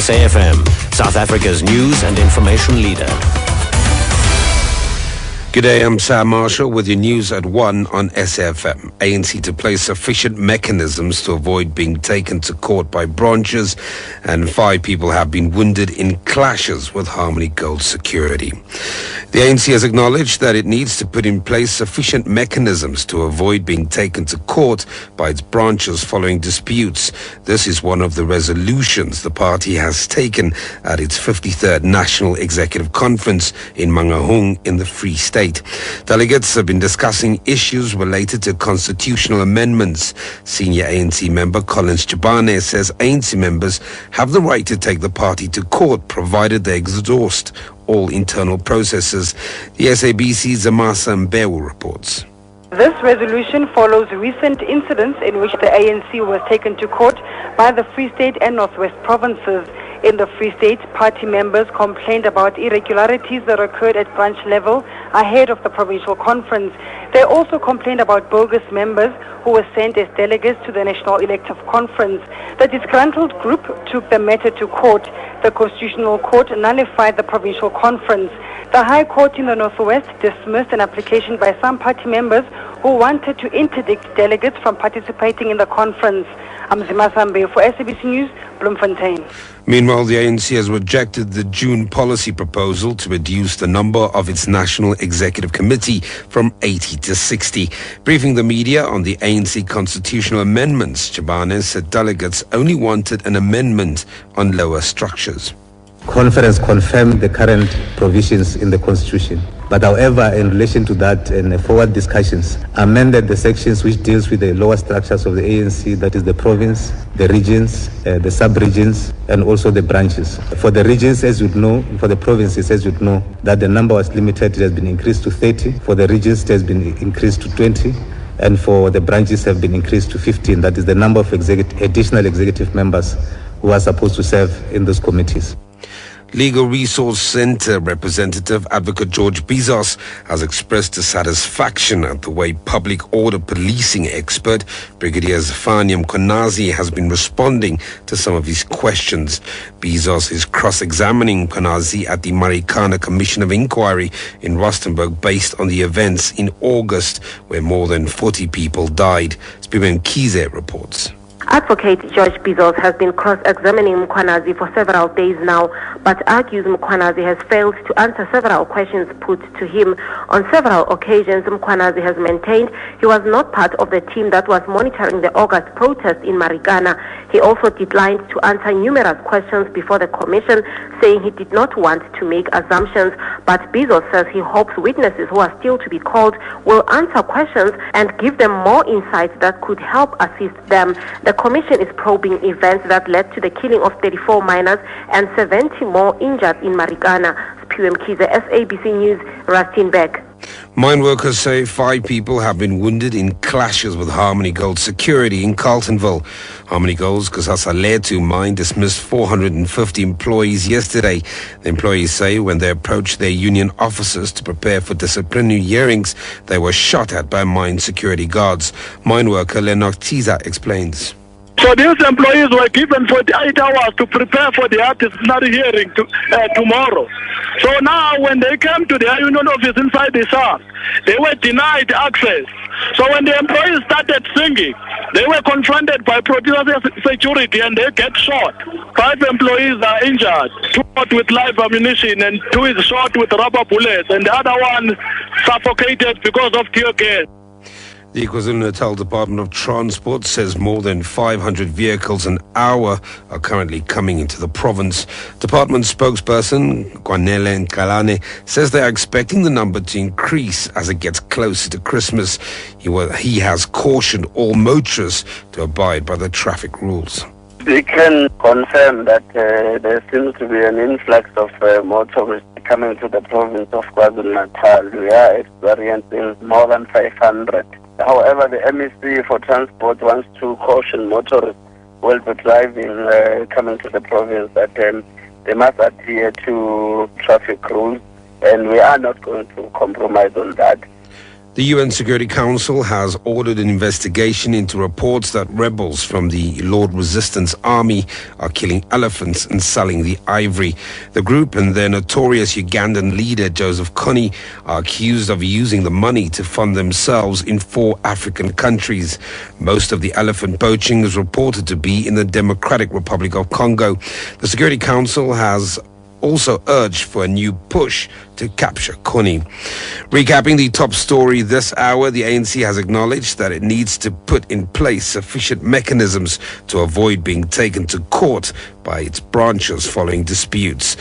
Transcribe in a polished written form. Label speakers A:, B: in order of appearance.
A: SAfm, South Africa's news and information leader.
B: Good day, I'm Sam Marshall with your news at 1 on SAfm. ANC to place sufficient mechanisms to avoid being taken to court by branches, and 5 people have been wounded in clashes with Harmony Gold Security. The ANC has acknowledged that it needs to put in place sufficient mechanisms to avoid being taken to court by its branches following disputes. This is one of the resolutions the party has taken at its 53rd National Executive Conference in Mangaung in the Free State. Delegates have been discussing issues related to constitutional amendments. Senior ANC member Collins Chibane says ANC members have the right to take the party to court provided they exhaust all internal processes. The SABC's SAfm1pm reports.
C: This resolution follows recent incidents in which the ANC was taken to court by the Free State and Northwest provinces. In the Free State, party members complained about irregularities that occurred at branch level ahead of the provincial conference. They also complained about bogus members who were sent as delegates to the National Elective Conference. The disgruntled group took the matter to court. The Constitutional Court nullified the provincial conference. The High Court in the Northwest dismissed an application by some party members who wanted to interdict delegates from participating in the conference. I'm Zima Sambe for SABC News, Bloemfontein.
B: Meanwhile, the ANC has rejected the June policy proposal to reduce the number of its National Executive Committee from 80 to 60. Briefing the media on the ANC constitutional amendments, Chibane said delegates only wanted an amendment on lower structures.
D: Conference confirmed the current provisions in the Constitution. But however, in relation to that and forward discussions, amended the sections which deals with the lower structures of the ANC, that is the province, the regions, the sub-regions, and also the branches. For the regions, as you know, for the provinces, as you know, that the number was limited, it has been increased to 30. For the regions, it has been increased to 20. And for the branches have been increased to 15. That is the number of additional executive members who are supposed to serve in those committees.
B: Legal Resource Centre representative Advocate George Bezos has expressed dissatisfaction at the way public order policing expert Brigadier SAfm1pm has been responding to some of his questions. Bezos is cross-examining Konazi at the Marikana Commission of Inquiry in Rustenburg based on the events in August where more than 40 people died. SAfm1pm Kize reports.
E: Advocate George Bezos has been cross-examining Mkhwanazi for several days now, but argues Mkhwanazi has failed to answer several questions put to him. On several occasions, Mkhwanazi has maintained he was not part of the team that was monitoring the August protest in Marikana. He also declined to answer numerous questions before the commission, saying he did not want to make assumptions, but Bezos says he hopes witnesses who are still to be called will answer questions and give them more insights that could help assist them. The commission is probing events that led to the killing of 34 miners and 70 more injured in Marikana. SAfm1pm Kize, SABC News, Rustenburg.
B: Mine workers say 5 people have been wounded in clashes with Harmony Gold Security in Carltonville. Harmony Gold's Kusasa Letu mine dismissed 450 employees yesterday. The employees say when they approached their union officers to prepare for disciplinary hearings, they were shot at by mine security guards. Mine worker Lenok Tiza explains.
F: So these employees were given 48 hours to prepare for their disciplinary hearing tomorrow. So now when they came to their union office inside the SARS, they were denied access. So when the employees started singing, they were confronted by producer security and they get shot. 5 employees are injured, 2 shot with live ammunition and 2 is shot with rubber bullets and the other one suffocated because of tear gas.
B: The KwaZulu-Natal Department of Transport says more than 500 vehicles an hour are currently coming into the province. Department spokesperson Kwanele Nkalane says they are expecting the number to increase as it gets closer to Christmas. He has cautioned all motorists to abide by the traffic rules.
G: We can confirm that there seems to be an influx of motorists coming to the province of KwaZulu-Natal. We are experiencing more than 500. However, the MEC for Transport wants to caution motorists who will be driving coming to the province that they must adhere to traffic rules, and we are not going to compromise on that.
B: The UN Security Council has ordered an investigation into reports that rebels from the Lord Resistance Army are killing elephants and selling the ivory. The group and their notorious Ugandan leader Joseph Kony are accused of using the money to fund themselves in 4 African countries. Most of the elephant poaching is reported to be in the Democratic Republic of Congo. The Security Council has also urged for a new push to capture Kony. Recapping the top story this hour, the ANC has acknowledged that it needs to put in place sufficient mechanisms to avoid being taken to court by its branches following disputes.